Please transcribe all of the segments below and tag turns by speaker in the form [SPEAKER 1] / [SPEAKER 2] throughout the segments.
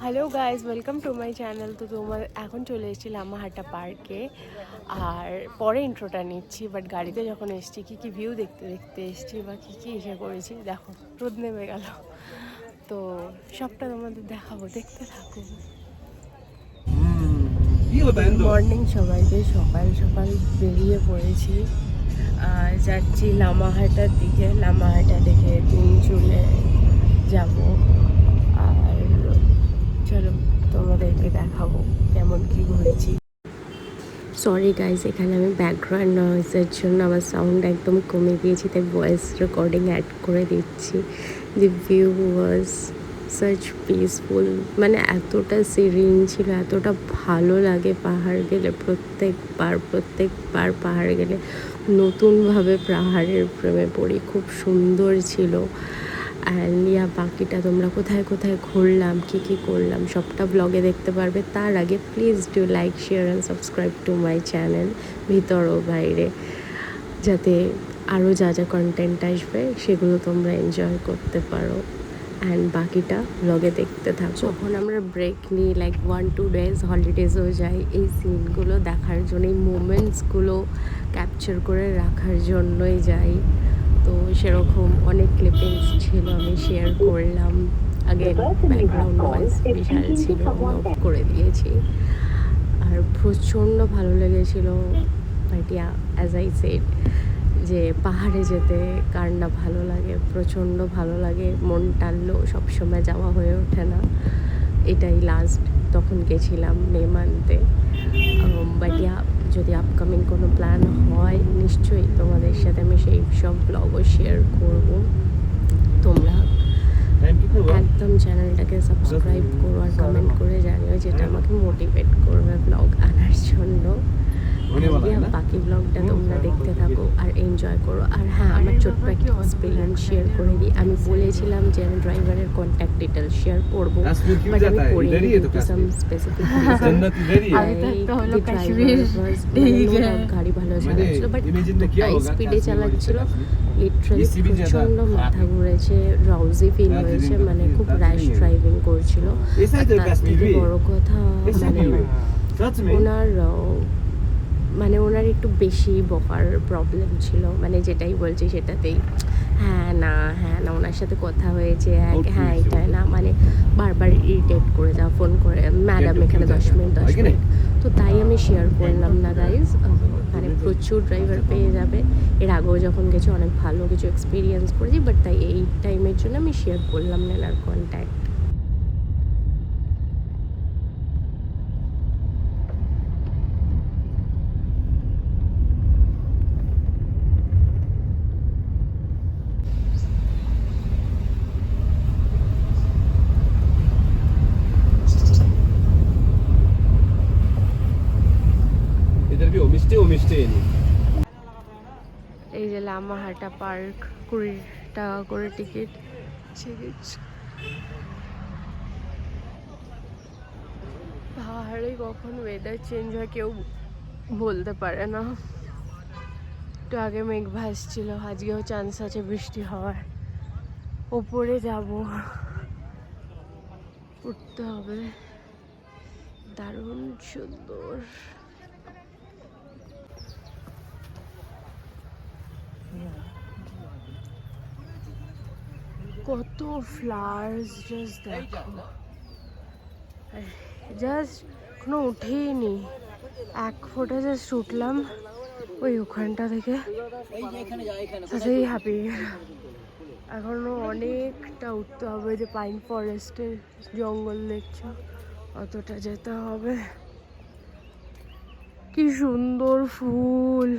[SPEAKER 1] Hello guys, welcome to my channel. তো তোমার এখন চলে এসেছি লামাহাটা পার্কে। আর পরে ইন্ট্রোটা নিচ্ছি, বাট গাড়িতে যখন এসেছি কী কী ভিউ দেখতে দেখতে এসেছি বা কী কী এসে করেছি দেখো, রোদ নেমে গেল। তো সবটা তোমাদের দেখাবো, দেখতে থাকো। গুড মর্নিং সবাইকে, সকাল সকাল বেরিয়ে পড়েছি, যাচ্ছি লামাহাটার দিকে। লামাহাটা থেকে চলে যাব। আর চলো তোমাদেরকে দেখাবো কেমন কি ঘুরেছি। সরি গাইজ, এখানে আমি ব্যাকগ্রাউন্ড নয়েজের জন্য আমার সাউন্ড একদম কমে দিয়েছি, তাই ভয়েস রেকর্ডিং অ্যাড করে দিচ্ছি। দি ভিউ ওয়াজ সাচ পিসফুল, মানে এতটা সিরিন ছিল, এতটা ভালো লাগে পাহাড় গেলে। প্রত্যেকবার পাহাড় গেলে নতুনভাবে পাহাড়ের প্রেমে পড়ি। খুব সুন্দর ছিল। অ্যান্ড বাকিটা তোমরা কোথায় কোথায় ঘুরলাম, কী কী করলাম সবটা ব্লগে দেখতে পারবে। তার আগে please do like, share and subscribe to my channel, ভিতর ও বাইরে, যাতে আরও যা যা কন্টেন্ট আসবে সেগুলো তোমরা এনজয় করতে পারো। অ্যান্ড বাকিটা ব্লগে দেখতে থাকো। যখন আমরা ব্রেক নিই, লাইক 1-2 ডেজ হলিডেজও যাই, এই সিনগুলো দেখার জন্য, এই মোমেন্টসগুলো ক্যাপচার করে রাখার জন্যই যাই। তো সেরকম অনেক ক্লিপিংস ছিল, আমি শেয়ার করলাম। আগে ব্যাকগ্রাউন্ড নয়েজ বিশাল ছিল, আমি অফ করে দিয়েছি। আর প্রচণ্ড ভালো লেগেছিলো। বাট অ্যাজ আই সেড, যে পাহাড়ে যেতে কার না ভালো লাগে, প্রচণ্ড ভালো লাগে। মন টানলেও সবসময় যাওয়া হয়ে ওঠে না। এটাই লাস্ট তখন গেছিলাম মে মান্থে। বাট যদি আপকামিং কোনো প্ল্যান হয় নিশ্চয়ই তোমাদের সাথে আমি সেই সব ব্লগও শেয়ার করব। তোমরা একদম চ্যানেলটাকে সাবস্ক্রাইব করো আর কমেন্ট করে জানিও, যেটা আমাকে মোটিভেট করবে ব্লগ আনার জন্য। বাকি ব্লগটা তোমরা দেখতে থাকো আর এনজয় করো। আর হ্যাঁ, আমার ছোট্ট একটা এক্সপিরিয়েন্স শেয়ার করে দিই। আমি বলেছিলাম যে আমি ড্রাইভারের কন্ট্যাক্ট ডিটেলস শেয়ার করবো, বাট আমি করিনি টু সাম স্পেসিফিক রিজন। গাড়ি ভালো চালাচ্ছিল, বাট স্পিডে চালাচ্ছিল, লিটারালি প্রচণ্ড মাথা ঘুরেছে, ড্রাউজি ফিল হয়েছে, মানে খুব র্যাশ ড্রাইভিং করছিল। তার থেকে বড় কথা, ওনার একটু বেশি বকার প্রবলেম ছিল, মানে যেটাই বলছি সেটাতেই হ্যাঁ না ওনার সাথে কথা হয়েছে, হ্যাঁ এটা না, মানে বারবার ইরিটেট করে যাওয়া, ফোন করে ম্যাডাম এখানে 10 মিনিট। তো তাই আমি শেয়ার করলাম না গাইজ। মানে প্রচুর ড্রাইভার পেয়ে যাবে, এর আগেও যখন গেছি অনেক ভালো কিছু এক্সপিরিয়েন্স করেছি, বাট তাই এই টাইমের জন্য আমি শেয়ার করলাম না এনার কন্ট্যাক্ট। এই যে লামাহাটা পার্ক, 20 টাকা করে টিকিট। পাহাড়ে কখন ওয়েদার চেঞ্জ হয় কেউ বলতে পারে না। একটু আগে মেঘ ভাসছিল, আজকেও চান্স আছে বৃষ্টি হওয়ার। ওপরে যাব, উঠতে হবে। দারুণ সুন্দর। কত ফ্লাওয়ার্স, জাস্ট দেখো। জাস্ট কোনো উঠেইনি, এক ফোঁটা জাস্ট উঠলাম ওই ওখানটা থেকে, তাতেই হ্যাপি। এখনো অনেকটা উঠতে হবে, যে পাইন ফরেস্টের জঙ্গল দেখছো, অতটা যেতে হবে। কি সুন্দর ফুল।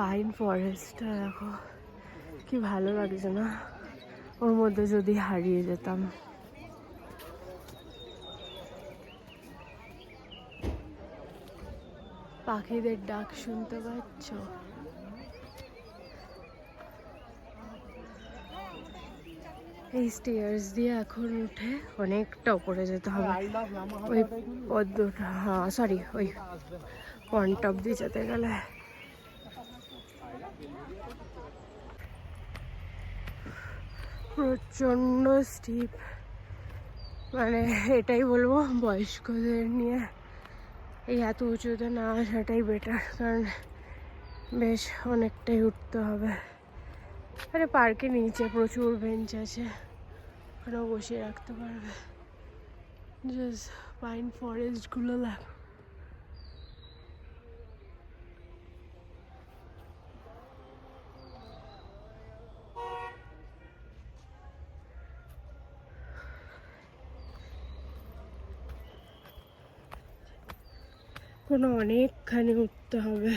[SPEAKER 1] পাইন ফরেস্টটা দেখো, কি ভালো লাগছে না? ওর মধ্যে যদি হারিয়ে যেতাম। পাখিদের ডাক শুনতে পাচ্ছ? এই স্টেয়ার্স দিয়ে এখন উঠে অনেকটা উপরে যেতে হবে। ওই পদ্মটা, হ্যাঁ সরি, ওই পয়েন্ট অফ দিয়ে যেতে গেলে প্রচণ্ড স্টিপ, মানে এটাই বলবো বয়স্কদের নিয়ে এই এত উঁচুতে না আসাটাই বেটার, কারণ বেশ অনেকটাই উঠতে হবে। আরে পার্কের নিচে প্রচুর বেঞ্চ আছে, ওখানেও বসিয়ে রাখতে পারবে। জাস্ট পাইন ফরেস্টগুলো দেখো। কোনো অনেকখানি উঠতে হবে।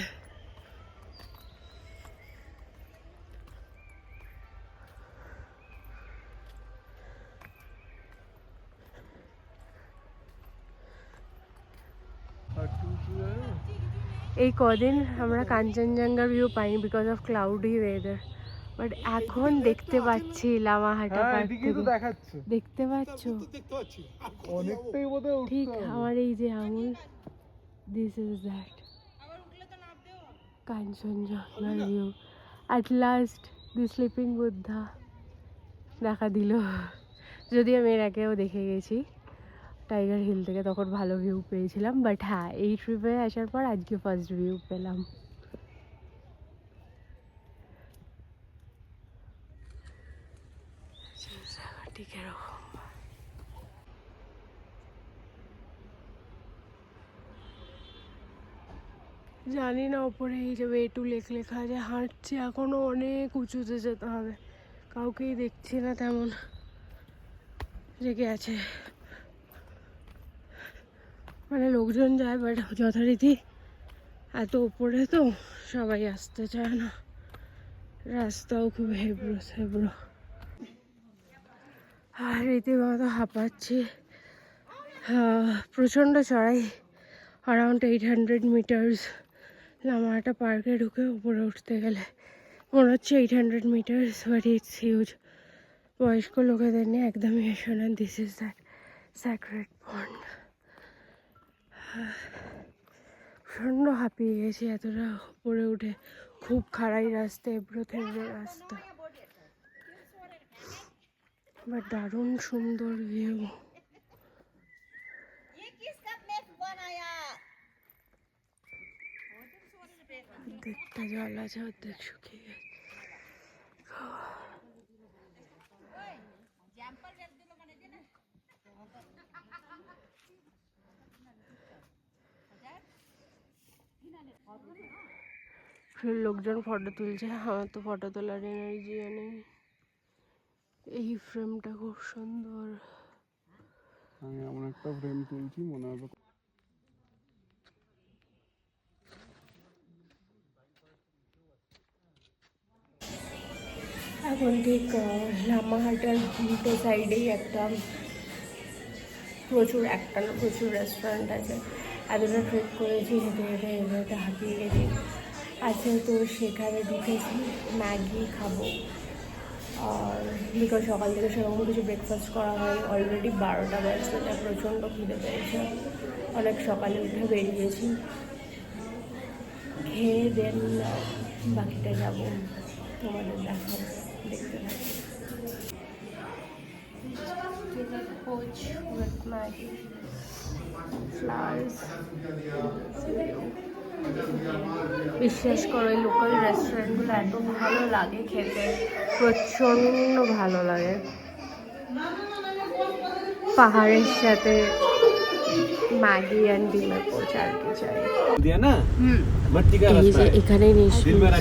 [SPEAKER 1] এই কদিন আমরা কাঞ্চনজঙ্ঘা ভিউ পাইনি because of cloudy weather, but এখন দেখতে পাচ্ছি লামাহাটা পার্ক থেকে। দেখতে পাচ্ছ ঠিক আমার এই যে আঙুল, this is that Kanchenjunga view. At last the sleeping Buddha দেখা দিল, যদিও আমি এর আগেও দেখে গেছি টাইগার হিল থেকে, তখন ভালো ভিউ পেয়েছিলাম। বাট হ্যাঁ, এই ট্রিপে আসার পর আজকে ফার্স্ট ভিউ পেলাম। ঠিক এরকম জানি না, ওপরে এই যে ওয়ে টু লেক লেখা আছে, হাঁটছি এখনো অনেক উঁচুতে যেতে হবে। কাউকেই দেখছি না তেমন জেগে আছে, মানে লোকজন যায় বাট যথারীতি এত উপরে তো সবাই আসতে চায় না। রাস্তাও খুব হেবড়ো হেবড়ো, আর রীতিমতো হাঁপাচ্ছি। প্রচণ্ড চড়াই, অ্যারাউন্ড 800 মিটার্স। লামাহাটা পার্কে ঢুকে উপরে উঠতে গেলে মনে হচ্ছে 800 মিটার্স, বাট ইটস হিউজ। বয়স্ক লোকেদের নিয়ে একদমই এসো না, দিস ইজ দ্যাট স্যাক্রেড পন্ড। প্রচণ্ড হাঁপিয়ে গেছি এতটা উপরে উঠে, খুব খাড়াই রাস্তা, এবড়ো থেবড়ো রাস্তা, বাট দারুণ সুন্দর ভিউ। অর্ধেকটা জল আছে, অর্ধেক শুকিয়ে গেছে। লোকজন ফটো তুলছে, আমার তো ফটো তোলার এনার্জিও নেই। এই ফ্রেমটা খুব সুন্দর।
[SPEAKER 2] আমি এমন একটা ফ্রেম তুলছি মনে হবে।
[SPEAKER 1] এখন ঠিক লামাহাটার উল্টো সাইডেই একটা প্রচুর রেস্টুরেন্ট আছে। এতটা ট্রেক করেছি, হেঁটে হেঁটে হেঁটে হাঁপিয়ে গেছি। আচ্ছা, তো সেখানে ঢুকেছি, ম্যাগি খাবো। আর বিকজ সকাল থেকে সেরকম কিছু ব্রেকফাস্ট করা হয়, অলরেডি 12টা বাজছে, যা প্রচণ্ড খিদে পেয়েছে। অনেক সকালে উঠে বেরিয়েছি, খেয়ে দেন বাকিটা যাবো, তোমাদের দেখাবো, দেখতে থাকি। Poach with Maggie, flowers. বিশ্বাস করো, এই লোকাল রেস্টুরেন্টগুলো এত ভালো লাগে খেতে, প্রচণ্ড ভালো লাগে। পাহাড়ের সাথে ম্যাগি অ্যান্ড ডিমের পোচ, আর কি চাই। এই যে এখানে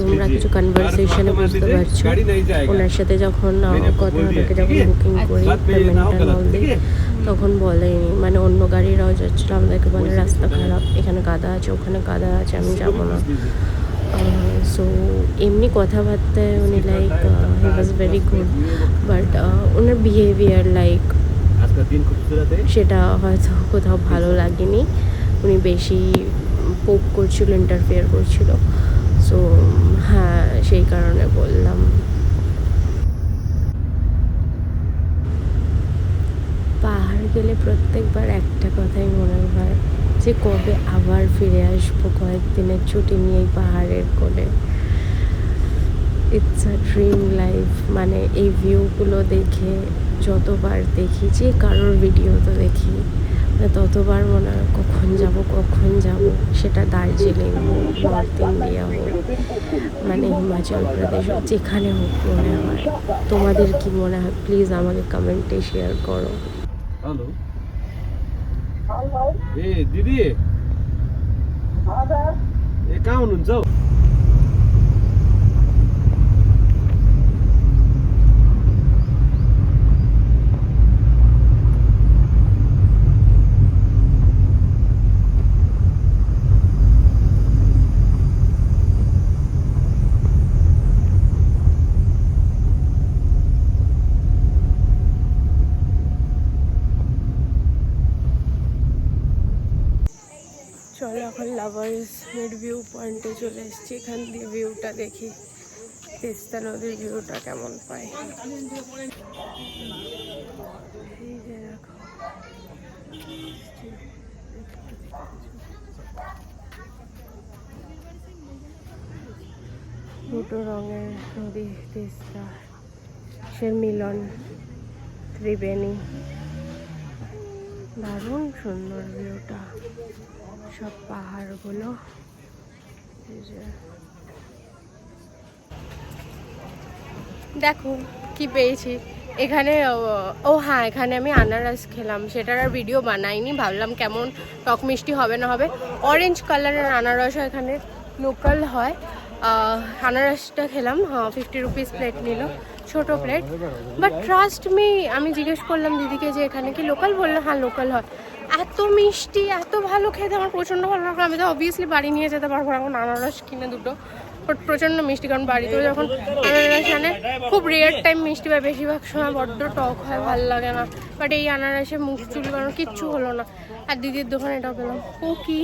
[SPEAKER 1] তোমরা কিছু কনভারসেশনে বুঝতে পারছো, ওনার সাথে যখন কথা থেকে যখন বুকিং করি পেমেন্টটা নল দিই, তখন বলেনি, মানে অন্য গাড়িরাও যাচ্ছিলো, আমাদেরকে বলে রাস্তা খারাপ, এখানে গাদা আছে, ওখানে গাদা আছে, আমি যাবো না। সো এমনি কথাবার্তায় উনি like he was very good, but owner behaviour like সেটা হয়তো কোথাও ভালো লাগেনি। উনি বেশি পোক করছিল, ইন্টারফেয়ার করছিল। সো হ্যাঁ, সেই কারণে বললাম। পাহাড় গেলে প্রত্যেকবার একটা কথাই মনে হয় যে কবে আবার ফিরে আসবো কয়েকদিনের ছুটি নিয়ে এই পাহাড়ের কোলে। It's a dream life. মানে এই ভিউগুলো দেখে যতবার দেখি, যে কারোর ভিডিও তো দেখি, ততবার মনে হয় কখন যাব। সেটা দার্জিলিং হোক, নর্থ ইন্ডিয়া হোক, মানে হিমাচল প্রদেশ হোক, যেখানে হোক মনে হয়। তোমাদের কি মনে হয় প্লিজ আমাকে কমেন্টে শেয়ার করো।
[SPEAKER 3] हेलो ए दिदी ए कहाँ हुनुहुन्छ हौ?
[SPEAKER 1] চলো এখন লাভার্স মিড ভিউ পয়েন্টে চলে এসেছি। এখান দিয়ে ভিউটা দেখি, তিস্তা নদীর ভিউটা কেমন পাই। এই যে দেখো, দুটো রঙের নদী, তিস্তা সে মিলন, ত্রিবেণী। দারুণ সুন্দর ভিউটা, সব পাহাড়গুলো। এই যে দেখো কি পেয়েছি এখানে। ও হ্যাঁ, এখানে আমি আনারস খেলাম, সেটার আর ভিডিও বানাইনি, ভাবলাম কেমন টক মিষ্টি হবে না হবে। অরেঞ্জ কালারের আনারস এখানে লোকাল হয়। আনারসটা খেলাম, হ্যাঁ 50 রুপিস প্লেট নিল, ছোট প্লেট। বাট ট্রাস্ট মি, আমি জিজ্ঞেস করলাম দিদিকে যে এখানে কি লোকাল, বললো হ্যাঁ লোকাল হয়। এত মিষ্টি, এত ভালো খেতে, আমার প্রচণ্ড ভালো লাগলো। আমি তো অবভিয়াসলি বাড়ি নিয়ে যেতে পারবো না এখন আনারস কিনে দুটো, বাট প্রচণ্ড মিষ্টি। কারণ বাড়িতেও যখন আনারস আনে খুব রেয়ার টাইম মিষ্টি পায়, বেশিরভাগ সময় বড্ড টক হয়, ভালো লাগে না। বাট এই আনারসে মুখ চুলি বানানো কিচ্ছু হলো না। আর দিদির দোকানে এটাও পেলাম। ও কি,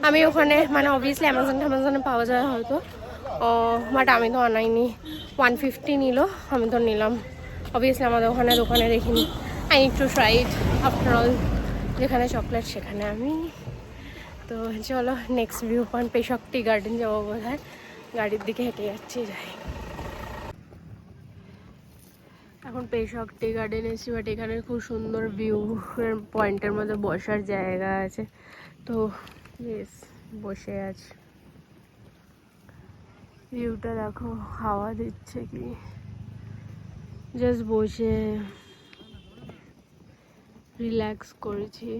[SPEAKER 1] আমি ওখানে মানে অবভিয়াসলি অ্যামাজনে পাওয়া যায় হয়তো, বাট আমি তো আনাইনি। 150 নিল, আমি তো নিলাম। অবভিয়াসলি আমাদের দোকানে দেখিনি। I need to try it, after all যেখানে চকলেট সেখানে আমি। তো চলো নেক্সট ভিউ পয়েন্ট পেশক টি গার্ডেন যাবো বোধ হয়, গাড়ির দিকে হেঁটে যাচ্ছি, যাই। এখন পেশক টি গার্ডেন এসেছি, বাট এখানে খুব সুন্দর ভিউ পয়েন্টের মধ্যে বসার জায়গা আছে, তো বেশ বসে আছি। ভিউটা দেখো, হাওয়া দিচ্ছে কি, জাস্ট বসে রিল্যাক্স করেছি।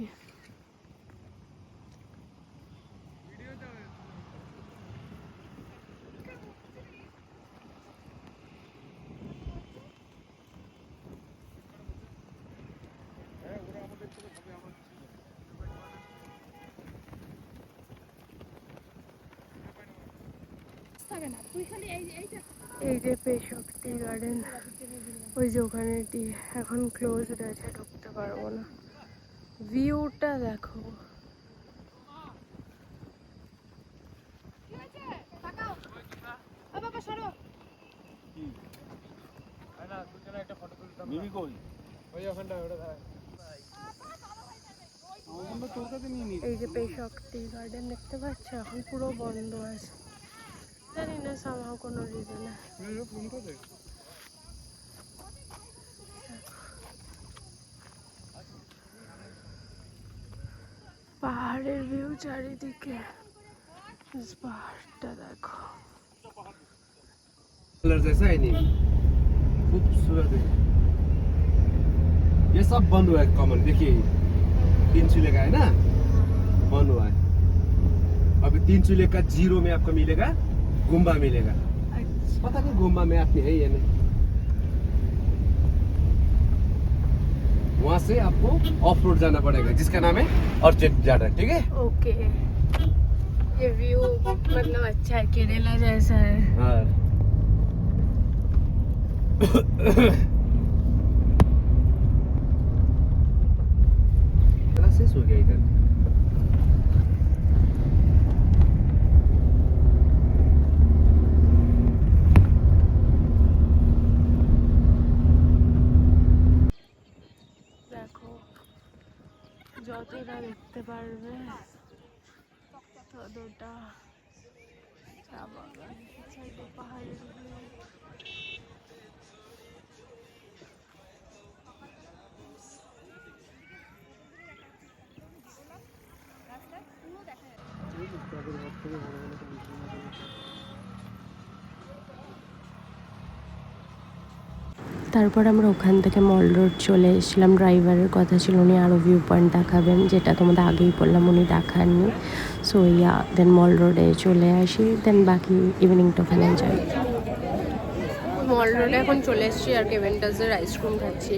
[SPEAKER 1] এই যে পেশক টি গার্ডেন, ওই যে ওখানে টি এখন ক্লোজড আছে, ঢুকতে পারবো না। ভিউটা দেখো, এই যে পেশক টি গার্ডেন দেখতে পাচ্ছ, এখন পুরো বন্ধ আছে, জানি না সামহাও কোনো রিজনে। পাহাড়ের ভিউ চারিদিকে, পাহাড়টা देखो,
[SPEAKER 3] कलर जैसा है नहीं, खूबसूरत है। ये सब बंद हुआ है कॉमन, देखिए 3 चूल्हे का है ना, बंद हुआ है। अभी 3 चूल्हे का 0 में आपको मिलेगा, गुम्बा मिलेगा। पता नहीं गुम्बा में आपने है या नहीं। वहाँ से आपको ऑफ रोड जाना पड़ेगा, जिसका नाम है ऑर्चिड गार्डन, ठीक है।
[SPEAKER 1] ओके। ये व्यू मतलब अच्छा है, केरला जैसा है।
[SPEAKER 3] हाँ। शेष हो गया इधर।
[SPEAKER 1] দেখো যতটা দেখতে পারবে ততটা চা বাগান, সাইডে পাহাড়ের ভিউ। তারপর আমরা ওখান থেকে মল রোড চলে এসেছিলাম। ড্রাইভারের কথা ছিল উনি আরও ভিউ পয়েন্ট দেখাবেন, যেটা তোমাদের আগেই বললাম উনি দেখাননি। সো দেন মল রোডে চলে আসি, দেন বাকি ইভিনিংটা ওখানে এনজয়। মল রোডে এখন চলে এসেছি আর কেভেন্টাসের আইসক্রিম খাচ্ছি।